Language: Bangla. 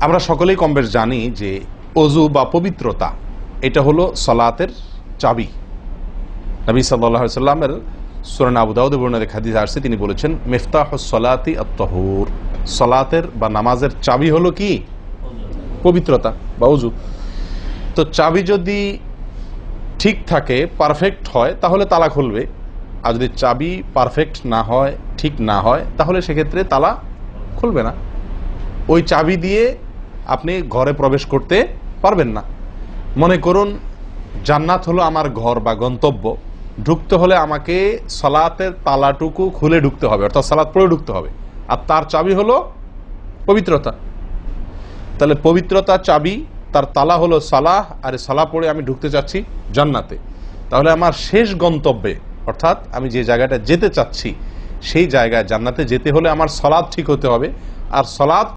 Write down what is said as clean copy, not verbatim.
আমরা সকলেই কম বেশ জানি যে ওযু বা পবিত্রতা এটা হলো সালাতের চাবি। নবী সাল্লাল্লাহু আলাইহি ওয়াসাল্লামের সূরা আবু দাউদে বর্ণিত হাদিস আসছে, তিনি বলেছেন মিফতাহুস সালাতি আত-তাহুর, সালাতের বা নামাজের চাবি হলো কি? পবিত্রতা বা ওযু। তো চাবি যদি ঠিক থাকে, পারফেক্ট হয়, তাহলে তালা খুলবে। আর যদি চাবি পারফেক্ট না হয়, ঠিক না হয়, তাহলে সেক্ষেত্রে তালা খুলবে না। ওই চাবি দিয়ে আপনি ঘরে প্রবেশ করতে পারবেন না। মনে করুন জান্নাত হলো আমার ঘর বা গন্তব্য, ঢুকতে হলে আমাকে সালাতের তালাটুকু খুলে ঢুকতে হবে, অর্থাৎ সালাত পড়ে ঢুকতে হবে, আর তার চাবি হলো পবিত্রতা। তাহলে পবিত্রতা চাবি, তার তালা হলো সালাহ, আর সালাহ পড়ে আমি ঢুকতে চাচ্ছি জান্নাতে। তাহলে আমার শেষ গন্তব্যে, অর্থাৎ আমি যে জায়গাটা যেতে চাচ্ছি সেই জায়গায় জান্নাতে যেতে হলে আমার সালাত ঠিক হতে হবে। আর সালাত